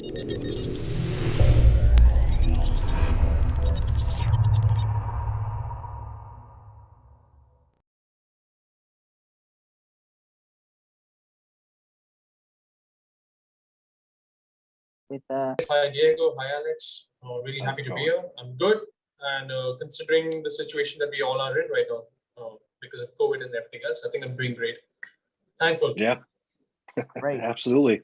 With Hi Diego, hi Alex. Really How's happy it to be going? here. I'm good, and considering the situation that we all are in right now, because of COVID and everything else, I think I'm doing great. Thankful. Yeah, great. absolutely.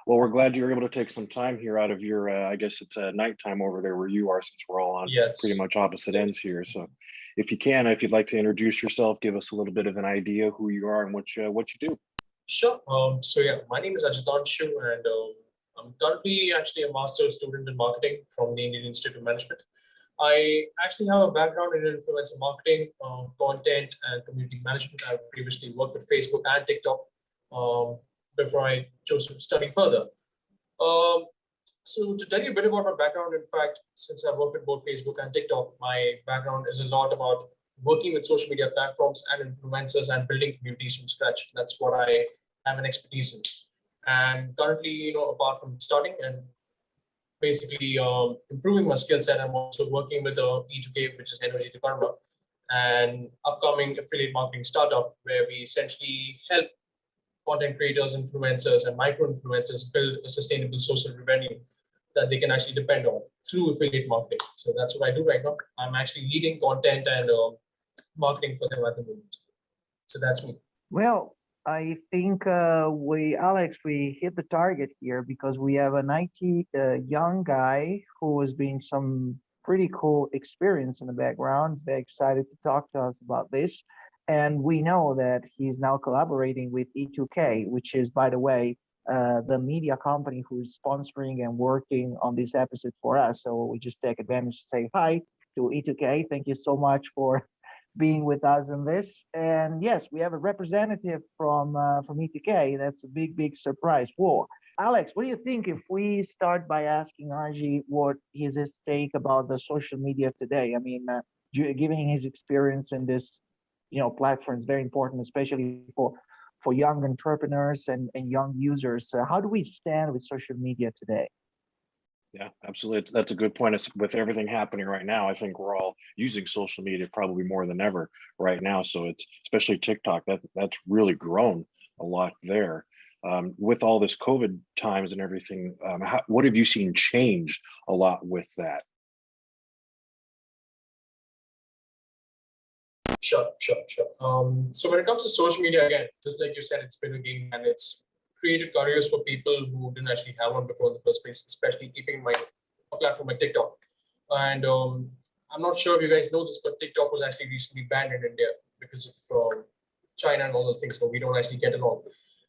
Well, we're glad you were able to take some time here out of your, I guess it's nighttime over there where you are, since we're all on Yeah, pretty much opposite ends here. So if you can, if you'd like to introduce yourself, give us a little bit of an idea who you are and what you do. Sure. So yeah, my name is Ajitanshu, and I'm currently actually a master's student in marketing from the Indian Institute of Management. I actually have a background in influencer marketing, content, and community management. I've previously worked with Facebook and TikTok um, before I chose to study further. Um, so to tell you a bit about my background, in fact, since I've worked with both Facebook and TikTok, my background is a lot about working with social media platforms and influencers and building communities from scratch. That's what I have an expertise in. And currently, apart from studying and basically improving my skill set, I'm also working with E2K, which is Energy2Karma, an upcoming affiliate marketing startup where we essentially help content creators, influencers, and micro influencers build a sustainable social revenue that they can actually depend on through affiliate marketing. So that's what I do right now. I'm actually leading content and marketing for them at the moment. So that's me. Well, I think Alex, we hit the target here because we have a 90 young guy who has been some pretty cool experience in the background. He's very excited to talk to us about this. And we know that he's now collaborating with E2K, which is, by the way, the media company who's sponsoring and working on this episode for us. So we just take advantage to say hi to E2K. Thank you so much for being with us in this. And yes, we have a representative from E2K. That's a big surprise. Whoa. Alex, what do you think if we start by asking Arji what is his take about the social media today? I mean, giving his experience in this, platform is very important, especially for young entrepreneurs and young users. How do we stand with social media today? Yeah, absolutely. That's a good point. It's, with everything happening right now, I think we're all using social media probably more than ever right now. So it's especially TikTok, that's really grown a lot there. With all this COVID times and everything, what have you seen change a lot with that? Sure. So when it comes to social media, again, just like you said, it's been a game and it's created careers for people who didn't actually have one before in the first place, especially keeping in mind a platform like TikTok. And I'm not sure if you guys know this, but TikTok was actually recently banned in India because of China and all those things. So we don't actually get along.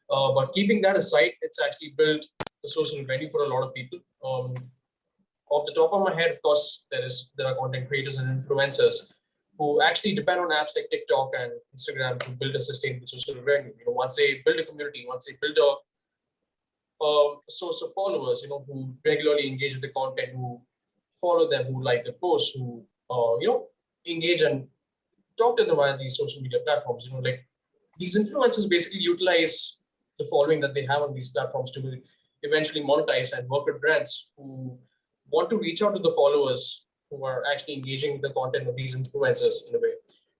But keeping that aside, it's actually built a social venue for a lot of people. Off the top of my head, of course, there are content creators and influencers who actually depend on apps like TikTok and Instagram to build a sustainable social revenue. Once they build a community, once they build a source of followers, who regularly engage with the content, who follow them, who like the posts, who engage and talk to them via these social media platforms. Like these influencers basically utilize the following that they have on these platforms to eventually monetize and work with brands who want to reach out to the followers who are actually engaging with the content of these influencers in a way,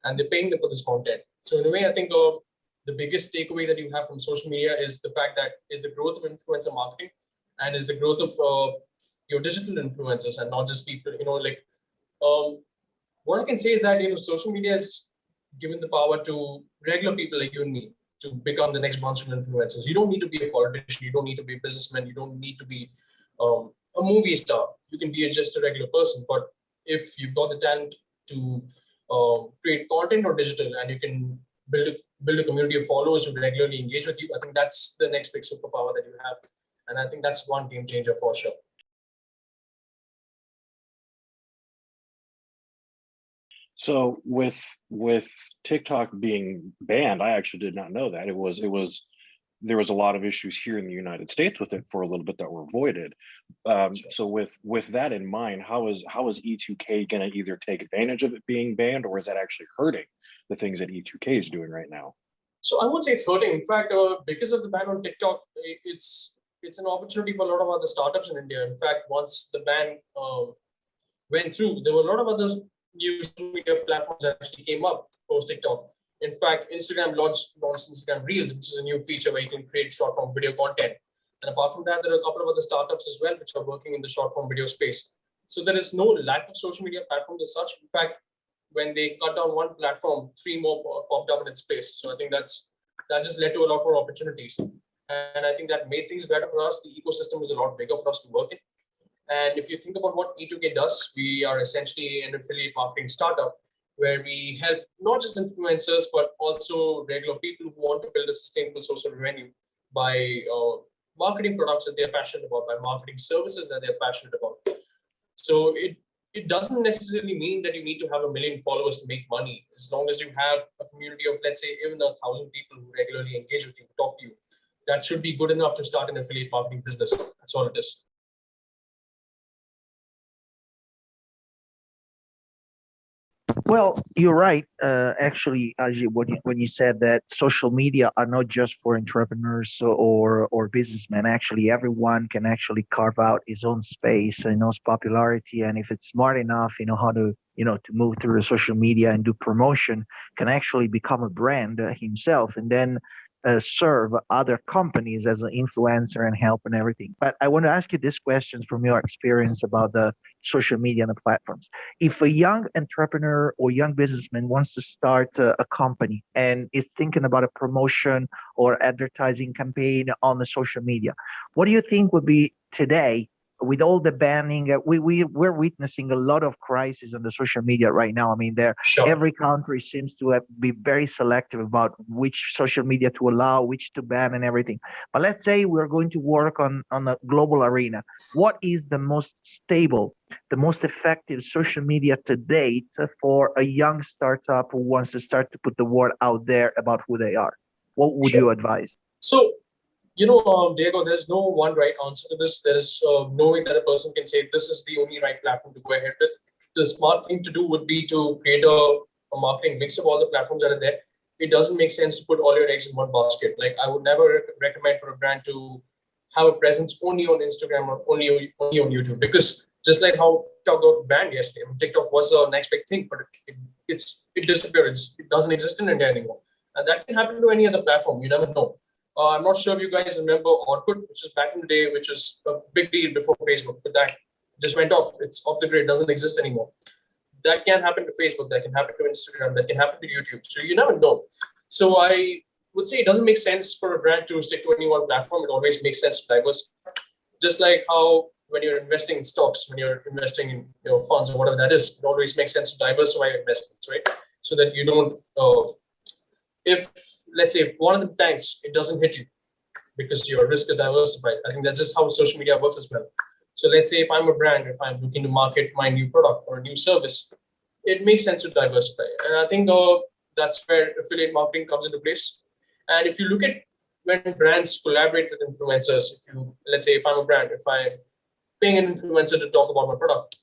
and they're paying them for this content. So in a way, I think the biggest takeaway that you have from social media is the fact that is the growth of influencer marketing and is the growth of your digital influencers and not just people. What I can say is that social media has given the power to regular people like you and me to become the next bunch of influencers. You don't need to be a politician. You don't need to be a businessman. You don't need to be a movie star. You can be just a regular person. But if you've got the talent to create content or digital, and you can build a community of followers who regularly engage with you, I think that's the next big superpower that you have. And I think that's one game changer for sure. So with TikTok being banned, I actually did not know that. There was a lot of issues here in the United States with it for a little bit that were avoided. Sure. So with that in mind, how is E2K going to either take advantage of it being banned, or is that actually hurting the things that E2K is doing right now? So I would say it's hurting. In fact, because of the ban on TikTok, it's it's an opportunity for a lot of other startups in India. In fact, once the ban went through, there were a lot of other new social media platforms that actually came up post TikTok. In fact, Instagram launched Instagram Reels, which is a new feature where you can create short form video content. And apart from that, there are a couple of other startups as well, which are working in the short form video space. So there is no lack of social media platforms as such. In fact, when they cut down one platform, three more popped up in its place. So I think that just led to a lot more opportunities. And I think that made things better for us. The ecosystem is a lot bigger for us to work in. And if you think about what E2K does, we are essentially an affiliate marketing startup where we help not just influencers, but also regular people who want to build a sustainable source of revenue by marketing products that they're passionate about, by marketing services that they're passionate about. So it doesn't necessarily mean that you need to have 1 million followers to make money. As long as you have a community of, let's say, even 1,000 people who regularly engage with you, talk to you, that should be good enough to start an affiliate marketing business. That's all it is. Well, you're right. Actually, Ajay, when you said that social media are not just for entrepreneurs or businessmen. Actually, everyone can actually carve out his own space and knows popularity. And if it's smart enough, how to to move through the social media and do promotion, can actually become a brand himself, and then serve other companies as an influencer and help and everything. But I want to ask you this question from your experience about the social media and the platforms. If a young entrepreneur or young businessman wants to start a company and is thinking about a promotion or advertising campaign on the social media, what do you think would be today with all the banning? We're witnessing a lot of crises on the social media right now. I mean, Sure. every country seems to be very selective about which social media to allow, which to ban, and everything. But let's say we're going to work on a global arena. What is the most stable, the most effective social media to date for a young startup who wants to start to put the word out there about who they are? What would you Sure. advise? So, Diego, there's no one right answer to this. There's no way that a person can say this is the only right platform to go ahead with. The smart thing to do would be to create a marketing mix of all the platforms that are there. It doesn't make sense to put all your eggs in one basket. Like, I would never recommend for a brand to have a presence only on Instagram or only on YouTube, because just like how TikTok got banned yesterday, I mean, TikTok was the next big thing, but it disappeared. It doesn't exist in India anymore, and that can happen to any other platform. You never know. I'm not sure if you guys remember Orkut, which is back in the day, which was a big deal before Facebook, but that just went off. It's off the grid, doesn't exist anymore. That can happen to Facebook, that can happen to Instagram, that can happen to YouTube. So you never know. So I would say it doesn't make sense for a brand to stick to any one platform. It always makes sense to diversify. Just like how when you're investing in stocks, when you're investing in funds or whatever that is, it always makes sense to diversify your investments, right? So that you don't, if let's say if one of the tanks, it doesn't hit you because your risk is diversified. I think that's just how social media works as well. So let's say if I'm a brand, if I'm looking to market my new product or a new service, it makes sense to diversify. And I think that's where affiliate marketing comes into place. And if you look at when brands collaborate with influencers, let's say if I'm a brand, if I'm paying an influencer to talk about my product,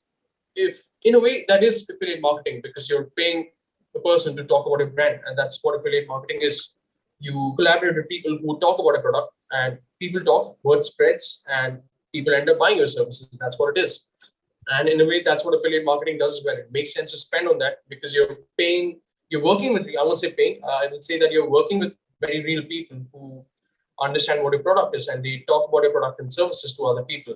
if in a way that is affiliate marketing, because you're paying the person to talk about a brand, and that's what affiliate marketing is. You collaborate with people who talk about a product, and people talk, word spreads, and people end up buying your services. That's what it is. And in a way, that's what affiliate marketing does as well. It makes sense to spend on that because you're working with, I won't say paying, I would say that you're working with very real people who understand what your product is, and they talk about your product and services to other people.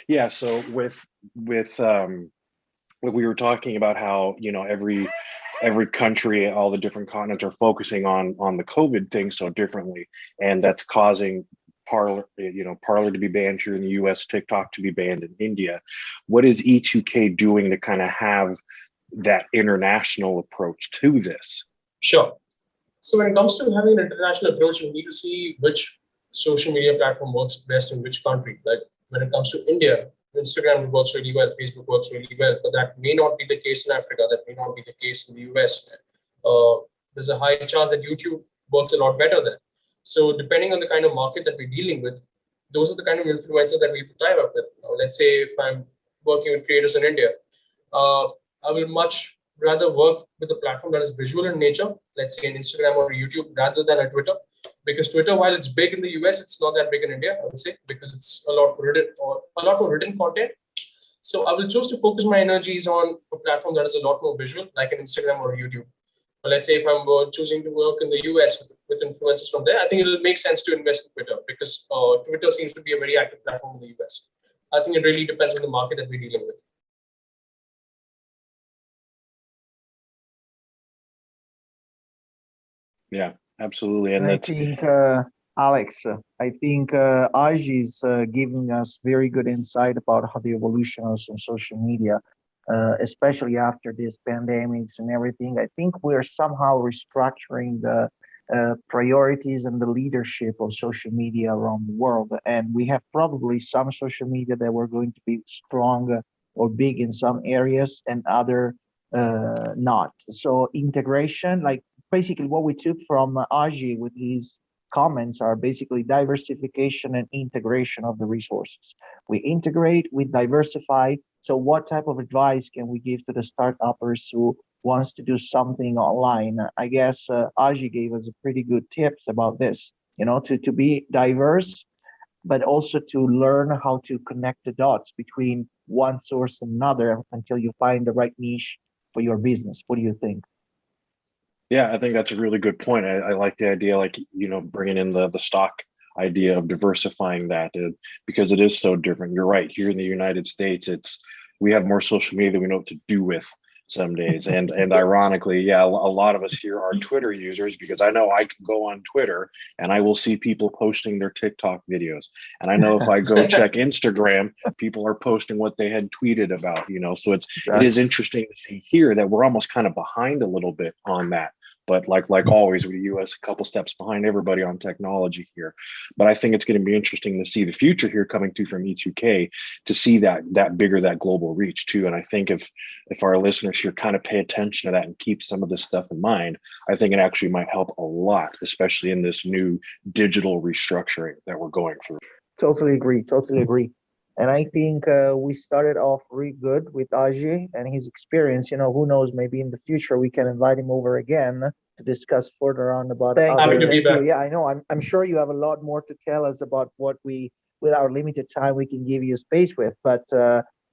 Yeah, so with what we were talking about, how every country, all the different continents are focusing on the COVID thing so differently, and that's causing Parler to be banned here in the US, TikTok to be banned in India. What is E2K doing to kind of have that international approach to this? Sure. So when it comes to having an international approach, you need to see which social media platform works best in which country. Like when it comes to India, Instagram works really well, Facebook works really well, but that may not be the case in Africa, that may not be the case in the US. There's a high chance that YouTube works a lot better there. So depending on the kind of market that we're dealing with, those are the kind of influencers that we tie up with. Let's say if I'm working with creators in India, I will much rather work with a platform that is visual in nature, let's say an Instagram or a YouTube, rather than a Twitter. Because Twitter, while it's big in the US, it's not that big in India, I would say, because it's a lot more written content. So I will choose to focus my energies on a platform that is a lot more visual, like an Instagram or YouTube. But let's say if I'm choosing to work in the US with influencers from there, I think it will make sense to invest in Twitter because Twitter seems to be a very active platform in the US. I think it really depends on the market that we're dealing with. Yeah, absolutely. And And I that's, think, Alex, I think Aj is giving us very good insight about how the evolution of some social media, especially after these pandemics and everything. I think we're somehow restructuring the priorities and the leadership of social media around the world. And we have probably some social media that were going to be strong or big in some areas and other not. So integration, like basically what we took from Aji with his comments are basically diversification and integration of the resources. We integrate, we diversify. So what type of advice can we give to the startuppers who wants to do something online? I guess Aji gave us a pretty good tips about this, to be diverse, but also to learn how to connect the dots between one source and another until you find the right niche for your business. What do you think? yeah, I think that's a really good point. I like the idea, like, bringing in the stock idea of diversifying that because it is so different. You're right. Here in the United States, we have more social media than we know what to do with some days. And ironically, yeah, a lot of us here are Twitter users because I know I can go on Twitter and I will see people posting their TikTok videos. And I know if I go check Instagram, people are posting what they had tweeted about, so it is interesting to see here that we're almost kind of behind a little bit on that. But like always, the US a couple steps behind everybody on technology here. But I think it's going to be interesting to see the future here coming through from E2K to see that bigger, that global reach too. And I think if our listeners here kind of pay attention to that and keep some of this stuff in mind, I think it actually might help a lot, especially in this new digital restructuring that we're going through. Totally agree. Totally agree. And I think we started off really good with Ajay and his experience. Who knows, maybe in the future we can invite him over again to discuss further on about Happy to be back. Yeah, I know. I'm sure you have a lot more to tell us about what with our limited time, we can give you space with. But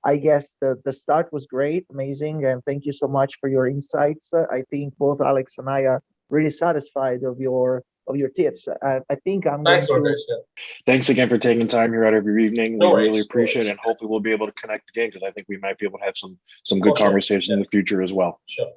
I guess the start was great, amazing. And thank you so much for your insights. I think both Alex and I are really satisfied of your tips. I think I'm Thanks, going to. Rodriguez. Yeah. Thanks again for taking time here out of your evening. We really appreciate it, worries. and hopefully we'll be able to connect again because I think we might be able to have some good conversations in the future as well. Sure.